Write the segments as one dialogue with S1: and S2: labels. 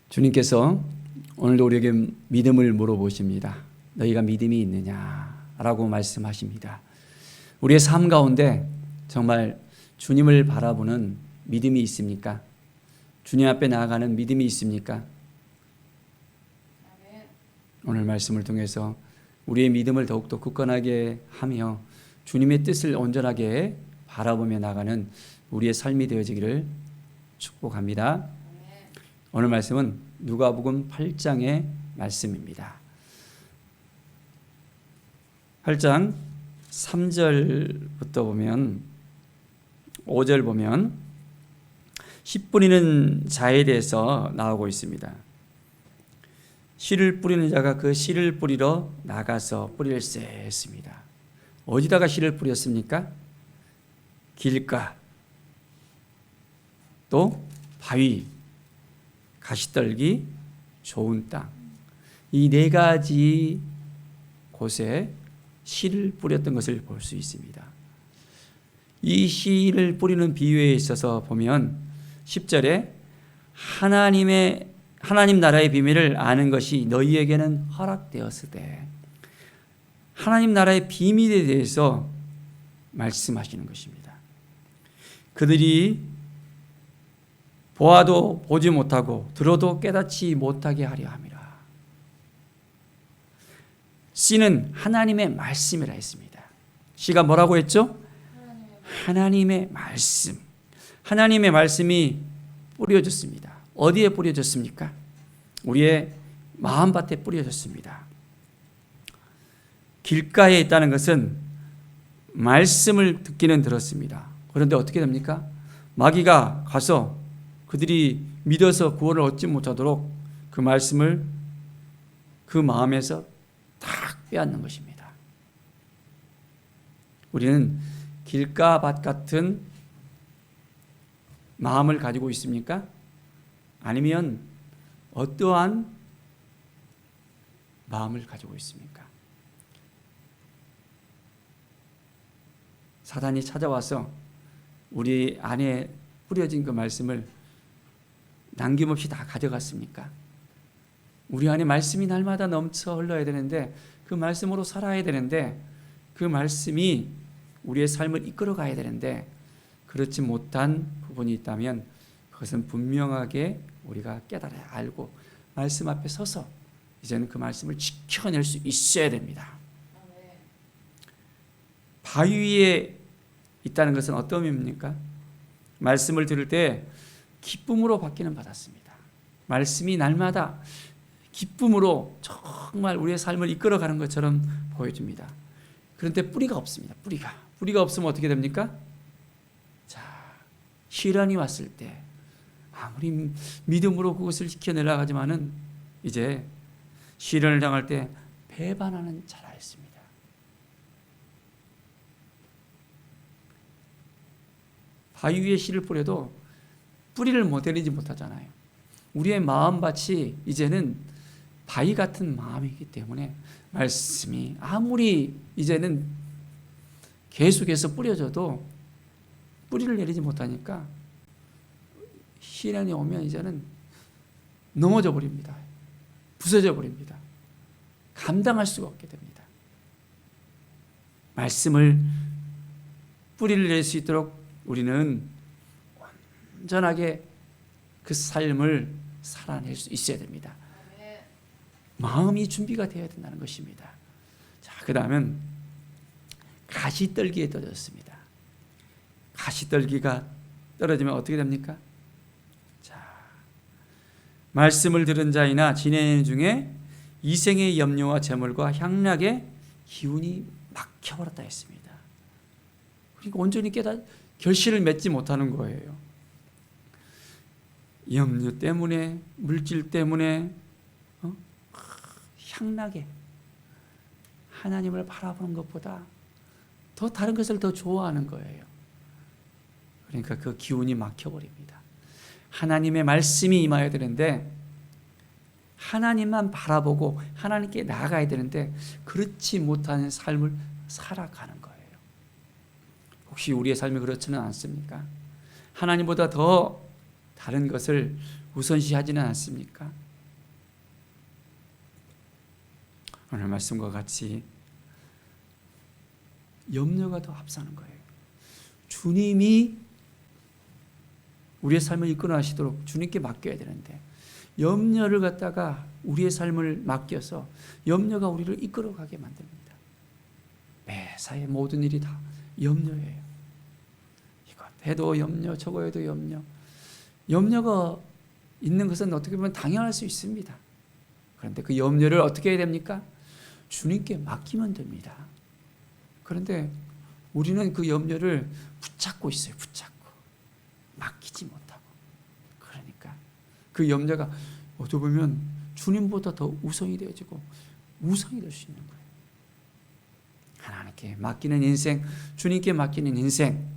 S1: 주님께서 오늘도 우리에게 믿음을 물어보십니다. 너희가 믿음이 있느냐라고 말씀하십니다. 우리의 삶 가운데 정말 주님을 바라보는 믿음이 있습니까? 주님 앞에 나아가는 믿음이 있습니까? 오늘 말씀을 통해서 우리의 믿음을 더욱더 굳건하게 하며 주님의 뜻을 온전하게 바라보며 나가는 우리의 삶이 되어지기를 축복합니다. 오늘 말씀은 누가복음 8장의 말씀입니다. 8장 3절부터 보면 5절 보면 씨 뿌리는 자에 대해서 나오고 있습니다. 씨를 뿌리는 자가 그 씨를 뿌리러 나가서 뿌릴세 했습니다. 어디다가 씨를 뿌렸습니까? 길가, 또 바위, 가시떨기, 좋은 땅, 이 네 가지 곳에 씨를 뿌렸던 것을 볼 수 있습니다. 이 씨를 뿌리는 비유에 있어서 보면 10절에 하나님 나라의 비밀을 아는 것이 너희에게는 허락되었으되, 하나님 나라의 비밀에 대해서 말씀하시는 것입니다. 그들이 보아도 보지 못하고 들어도 깨닫지 못하게 하려 함이라. 씨는 하나님의 말씀이라 했습니다. 씨가 뭐라고 했죠? 하나님의 말씀. 하나님의 말씀이 뿌려졌습니다. 어디에 뿌려졌습니까? 우리의 마음밭에 뿌려졌습니다. 길가에 있다는 것은 말씀을 듣기는 들었습니다. 그런데 어떻게 됩니까? 마귀가 가서 그들이 믿어서 구원을 얻지 못하도록 그 말씀을 그 마음에서 탁 빼앗는 것입니다. 우리는 길가밭 같은 마음을 가지고 있습니까? 아니면 어떠한 마음을 가지고 있습니까? 사단이 찾아와서 우리 안에 뿌려진 그 말씀을 남김없이 다 가져갔습니까? 우리 안에 말씀이 날마다 넘쳐 흘러야 되는데, 그 말씀으로 살아야 되는데, 그 말씀이 우리의 삶을 이끌어 가야 되는데, 그렇지 못한 부분이 있다면 그것은 분명하게 우리가 깨달아야 알고 말씀 앞에 서서 이제는 그 말씀을 지켜낼 수 있어야 됩니다. 바위 위에 있다는 것은 어떤 의미입니까? 말씀을 들을 때 기쁨으로 받기는 받았습니다. 말씀이 날마다 기쁨으로 정말 우리의 삶을 이끌어가는 것처럼 보여줍니다. 그런데 뿌리가 없습니다. 뿌리가 없으면 어떻게 됩니까? 자, 시련이 왔을 때 아무리 믿음으로 그것을 지켜내려고 하지만은 이제 시련을 당할 때 배반하는 자라였습니다. 바위 위에 씨를 뿌려도 뿌리를 못 내리지 못하잖아요. 우리의 마음밭이 이제는 바위 같은 마음이기 때문에 말씀이 아무리 이제는 계속해서 뿌려져도 뿌리를 내리지 못하니까 시련이 오면 이제는 넘어져 버립니다. 부서져 버립니다. 감당할 수가 없게 됩니다. 말씀을 뿌리를 낼 수 있도록 우리는 온전하게 그 삶을 살아낼 수 있어야 됩니다. 마음이 준비가 되어야 된다는 것입니다. 자, 그 다음은 가시떨기에 떨어졌습니다. 가시떨기가 떨어지면 어떻게 됩니까? 자, 말씀을 들은 자이나 지내는 중에 이생의 염려와 재물과 향락의 기운이 막혀버렸다 했습니다. 그러니까 온전히 결실을 맺지 못하는 거예요. 염려 때문에, 물질 때문에, 향락에 하나님을 바라보는 것보다 더 다른 것을 더 좋아하는 거예요. 그러니까 그 기운이 막혀버립니다. 하나님의 말씀이 임해야 되는데, 하나님만 바라보고 하나님께 나아가야 되는데 그렇지 못하는 삶을 살아가는 거예요. 혹시 우리의 삶이 그렇지는 않습니까? 하나님보다 더 다른 것을 우선시하지는 않습니까? 오늘 말씀과 같이 염려가 더 앞서는 거예요. 주님이 우리의 삶을 이끌어 가시도록 주님께 맡겨야 되는데 염려를 갖다가 우리의 삶을 맡겨서 염려가 우리를 이끌어가게 만듭니다. 매사의 모든 일이 다 염려예요. 이것 해도 염려, 저거 해도 염려. 염려가 있는 것은 어떻게 보면 당연할 수 있습니다. 그런데 그 염려를 어떻게 해야 됩니까? 주님께 맡기면 됩니다. 그런데 우리는 그 염려를 붙잡고 있어요. 붙잡고 맡기지 못하고. 그러니까 그 염려가 어떻게 보면 주님보다 더 우선이 되어지고 우상이 될 수 있는 거예요. 하나님께 맡기는 인생, 주님께 맡기는 인생,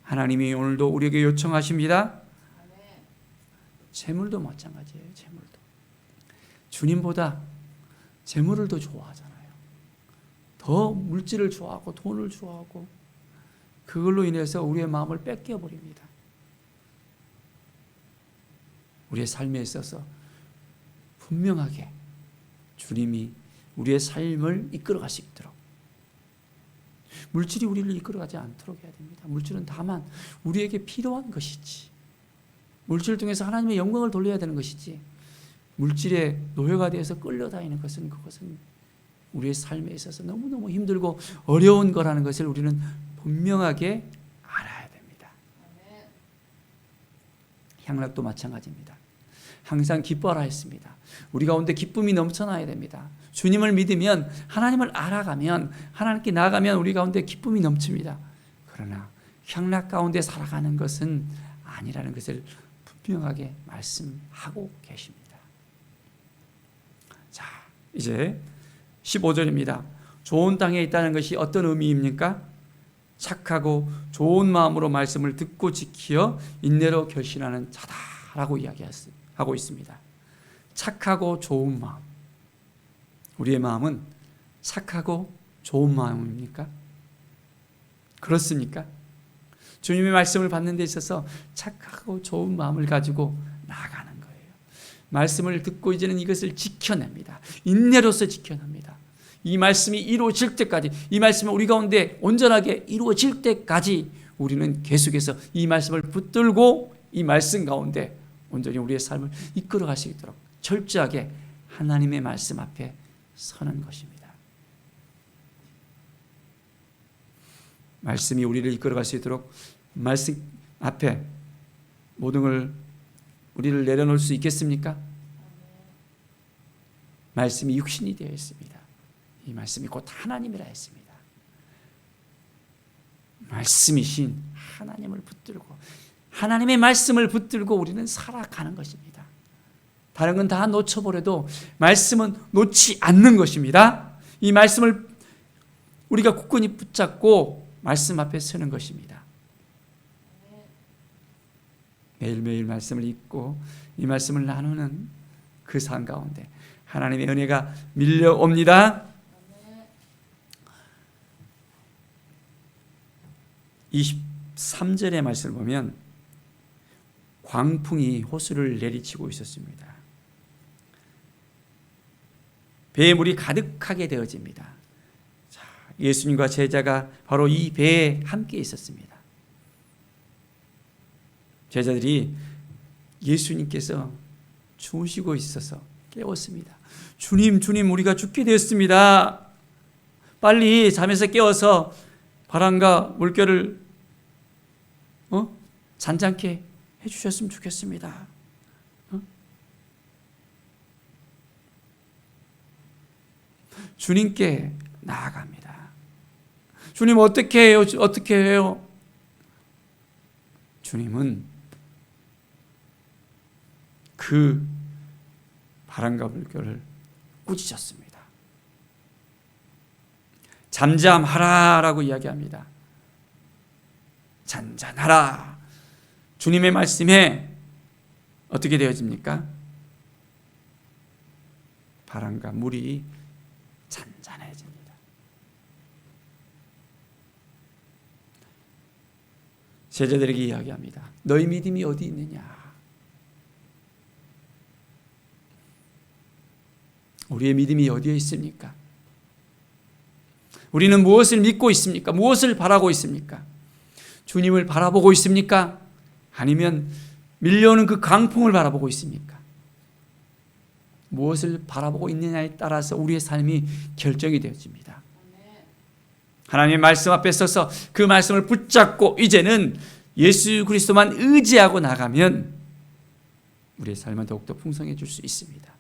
S1: 하나님이 오늘도 우리에게 요청하십니다. 재물도 마찬가지예요. 재물도 주님보다 재물을 더 좋아하잖아요. 더 물질을 좋아하고 돈을 좋아하고 그걸로 인해서 우리의 마음을 뺏겨 버립니다. 우리의 삶에 있어서 분명하게 주님이 우리의 삶을 이끌어갈 수 있도록, 물질이 우리를 이끌어가지 않도록 해야 됩니다. 물질은 다만 우리에게 필요한 것이지, 물질을 통해서 하나님의 영광을 돌려야 되는 것이지, 물질의 노예가 되어서 끌려다니는 것은 그것은 우리의 삶에 있어서 너무너무 힘들고 어려운 거라는 것을 우리는 분명하게 알아야 됩니다. 향락도 마찬가지입니다. 항상 기뻐하라 했습니다. 우리 가운데 기쁨이 넘쳐나야 됩니다. 주님을 믿으면, 하나님을 알아가면, 하나님께 나아가면 우리 가운데 기쁨이 넘칩니다. 그러나 향락 가운데 살아가는 것은 아니라는 것을 분명하게 말씀하고 계십니다. 자, 이제 15절입니다. 좋은 땅에 있다는 것이 어떤 의미입니까? 착하고 좋은 마음으로 말씀을 듣고 지키어 인내로 결신하는 자다라고 이야기하고 있습니다. 착하고 좋은 마음. 우리의 마음은 착하고 좋은 마음입니까? 그렇습니까? 주님의 말씀을 받는 데 있어서 착하고 좋은 마음을 가지고 나아가는 거예요. 말씀을 듣고 이제는 이것을 지켜냅니다. 인내로서 지켜냅니다. 이 말씀이 이루어질 때까지, 이 말씀이 우리 가운데 온전하게 이루어질 때까지 우리는 계속해서 이 말씀을 붙들고 이 말씀 가운데 온전히 우리의 삶을 이끌어갈 수 있도록 철저하게 하나님의 말씀 앞에 서는 것입니다. 말씀이 우리를 이끌어갈 수 있도록 말씀 앞에 모든 걸 우리를 내려놓을 수 있겠습니까? 말씀이 육신이 되어 있습니다. 이 말씀이 곧 하나님이라 했습니다. 말씀이신 하나님을 붙들고, 하나님의 말씀을 붙들고 우리는 살아가는 것입니다. 다른 건 다 놓쳐버려도 말씀은 놓지 않는 것입니다. 이 말씀을 우리가 굳건히 붙잡고 말씀 앞에 서는 것입니다. 매일매일 말씀을 읽고 이 말씀을 나누는 그 삶 가운데 하나님의 은혜가 밀려옵니다. 23절의 말씀을 보면 광풍이 호수를 내리치고 있었습니다. 배에 물이 가득하게 되어집니다. 자, 예수님과 제자가 바로 이 배에 함께 있었습니다. 제자들이 예수님께서 주무시고 있어서 깨웠습니다. 주님, 주님, 우리가 죽게 되었습니다. 빨리 잠에서 깨워서 바람과 물결을 잔잔케 해주셨으면 좋겠습니다. 주님께 나아갑니다. 주님 어떻게 해요? 어떻게 해요? 주님은 그 바람과 물결을 꾸짖었습니다. 잠잠하라라고 이야기합니다. 잔잔하라. 주님의 말씀에 어떻게 되어집니까? 바람과 물이 잔잔해집니다. 제자들에게 이야기합니다. 너희 믿음이 어디 있느냐? 우리의 믿음이 어디에 있습니까? 우리는 무엇을 믿고 있습니까? 무엇을 바라고 있습니까? 주님을 바라보고 있습니까? 아니면 밀려오는 그 강풍을 바라보고 있습니까? 무엇을 바라보고 있느냐에 따라서 우리의 삶이 결정이 되어집니다. 하나님의 말씀 앞에 서서 그 말씀을 붙잡고 이제는 예수 그리스도만 의지하고 나가면 우리의 삶은 더욱더 풍성해질 수 있습니다.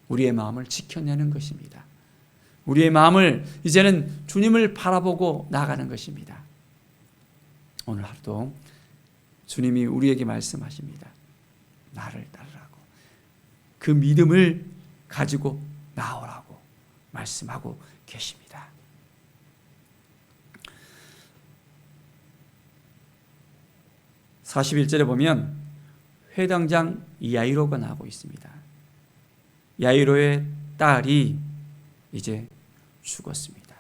S1: 우리의 마음을 지켜내는 것입니다. 우리의 마음을 이제는 주님을 바라보고 나가는 것입니다. 오늘 하루도 주님이 우리에게 말씀하십니다. 나를 따르라고. 그 믿음을 가지고 나오라고 말씀하고 계십니다. (41절에) 보면 회당장 야이로가 나오고 있습니다. 야이로의 딸이 이제 죽었습니다.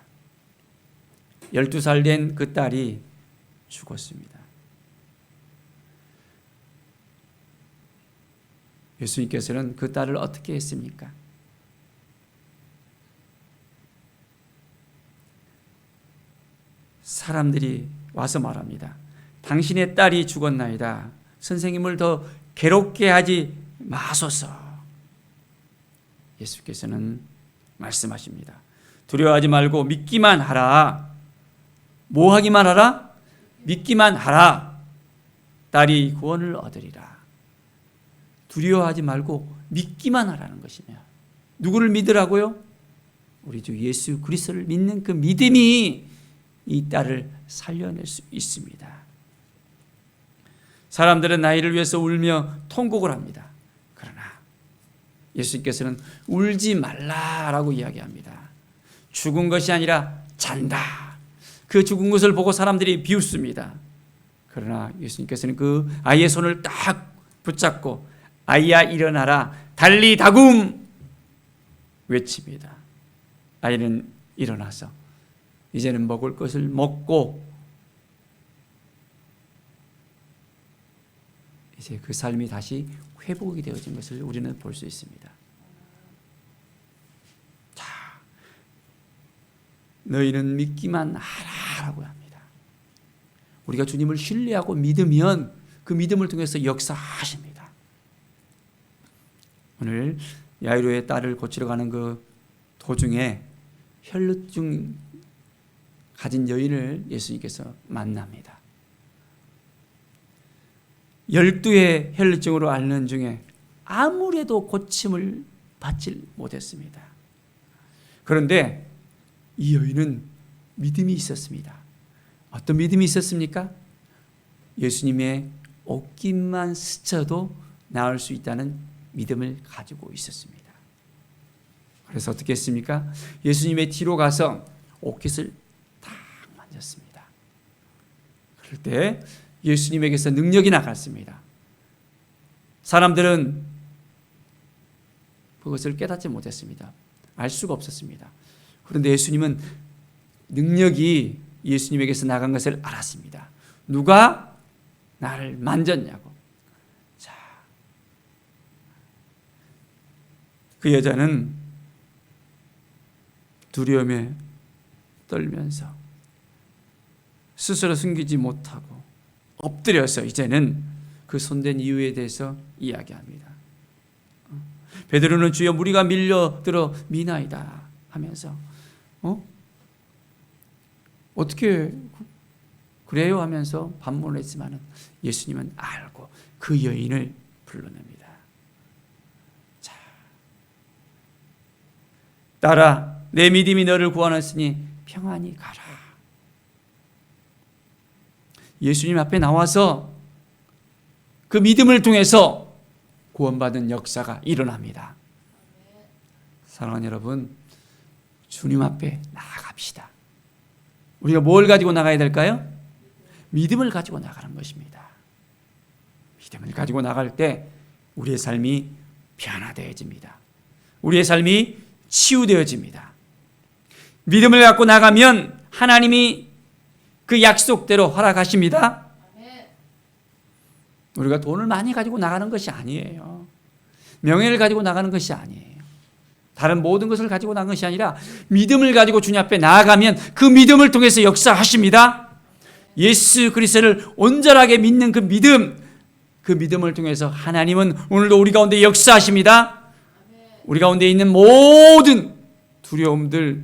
S1: 12살 된 그 딸이 죽었습니다. 예수님께서는 그 딸을 어떻게 했습니까? 사람들이 와서 말합니다. 당신의 딸이 죽었나이다. 선생님을 더 괴롭게 하지 마소서. 예수께서는 말씀하십니다. 두려워하지 말고 믿기만 하라. 뭐 하기만 하라? 믿기만 하라. 딸이 구원을 얻으리라. 두려워하지 말고 믿기만 하라는 것이며, 누구를 믿으라고요? 우리 주 예수 그리스도를 믿는 그 믿음이 이 딸을 살려낼 수 있습니다. 사람들은 나이를 위해서 울며 통곡을 합니다. 그러나 예수님께서는 울지 말라라고 이야기합니다. 죽은 것이 아니라 잔다. 그 죽은 것을 보고 사람들이 비웃습니다. 그러나 예수님께서는 그 아이의 손을 딱 붙잡고 아이야 일어나라 달리 다굼 외칩니다. 아이는 일어나서 이제는 먹을 것을 먹고 이제 그 삶이 다시 회복이 되어진 것을 우리는 볼 수 있습니다. 자, 너희는 믿기만 하라라고 합니다. 우리가 주님을 신뢰하고 믿으면 그 믿음을 통해서 역사하십니다. 오늘 야이로의 딸을 고치러 가는 그 도중에 혈루증 가진 여인을 예수님께서 만납니다. 12의 혈루증으로 앓는 중에 아무래도 고침을 받지 못했습니다. 그런데 이 여인은 믿음이 있었습니다. 어떤 믿음이 있었습니까? 예수님의 옷깃만 스쳐도 나을 수 있다는 믿음을 가지고 있었습니다. 그래서 어떻게 했습니까? 예수님의 뒤로 가서 옷깃을 딱 만졌습니다. 그럴 때 예수님에게서 능력이 나갔습니다. 사람들은 그것을 깨닫지 못했습니다. 알 수가 없었습니다. 그런데 예수님은 능력이 예수님에게서 나간 것을 알았습니다. 누가 나를 만졌냐고. 자, 그 여자는 두려움에 떨면서 스스로 숨기지 못하고 엎드려서 이제는 그 손댄 이유에 대해서 이야기합니다. 베드로는 주여 무리가 밀려들어 미나이다 하면서 어떻게 그래요 하면서 반문을 했지만 예수님은 알고 그 여인을 불러냅니다. 자, 딸아 내 믿음이 너를 구원했으니 평안히 가라. 예수님 앞에 나와서 그 믿음을 통해서 구원받은 역사가 일어납니다. 사랑하는 여러분, 주님 앞에 나아갑시다. 우리가 뭘 가지고 나가야 될까요? 믿음을 가지고 나가는 것입니다. 믿음을 가지고 나갈 때 우리의 삶이 변화되어집니다. 우리의 삶이 치유되어집니다. 믿음을 갖고 나가면 하나님이 그 약속대로 허락하십니다. 우리가 돈을 많이 가지고 나가는 것이 아니에요. 명예를 가지고 나가는 것이 아니에요. 다른 모든 것을 가지고 나가는 것이 아니라 믿음을 가지고 주님 앞에 나아가면 그 믿음을 통해서 역사하십니다. 예수 그리스도를 온전하게 믿는 그 믿음을 통해서 하나님은 오늘도 우리 가운데 역사하십니다. 우리 가운데 있는 모든 두려움들,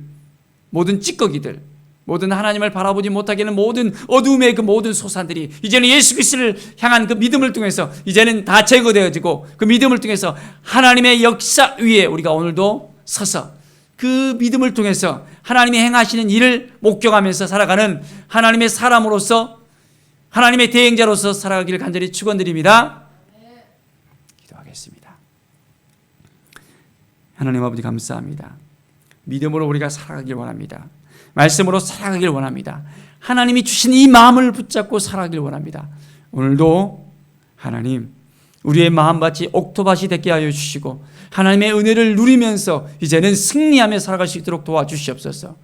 S1: 모든 찌꺼기들, 모든 하나님을 바라보지 못하게 하는 모든 어둠의 그 모든 소산들이 이제는 예수 그리스도를 향한 그 믿음을 통해서 이제는 다 제거되어지고 그 믿음을 통해서 하나님의 역사 위에 우리가 오늘도 서서 그 믿음을 통해서 하나님이 행하시는 일을 목격하면서 살아가는 하나님의 사람으로서 하나님의 대행자로서 살아가기를 간절히 축원드립니다. 기도하겠습니다. 하나님 아버지 감사합니다. 믿음으로 우리가 살아가길 원합니다. 말씀으로 살아가길 원합니다. 하나님이 주신 이 마음을 붙잡고 살아가길 원합니다. 오늘도 하나님 우리의 마음밭이 옥토밭이 되게 하여 주시고 하나님의 은혜를 누리면서 이제는 승리하며 살아갈 수 있도록 도와주시옵소서.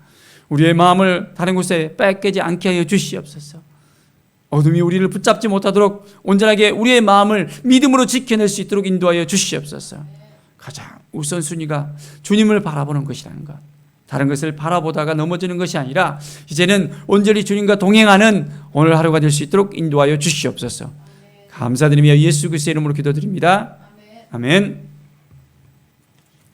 S1: 우리의 마음을 다른 곳에 뺏기지 않게 하여 주시옵소서. 어둠이 우리를 붙잡지 못하도록 온전하게 우리의 마음을 믿음으로 지켜낼 수 있도록 인도하여 주시옵소서. 가장 우선순위가 주님을 바라보는 것이라는 것, 다른 것을 바라보다가 넘어지는 것이 아니라 이제는 온전히 주님과 동행하는 오늘 하루가 될 수 있도록 인도하여 주시옵소서. 감사드리며 예수 그리스도의 이름으로 기도드립니다. 아멘.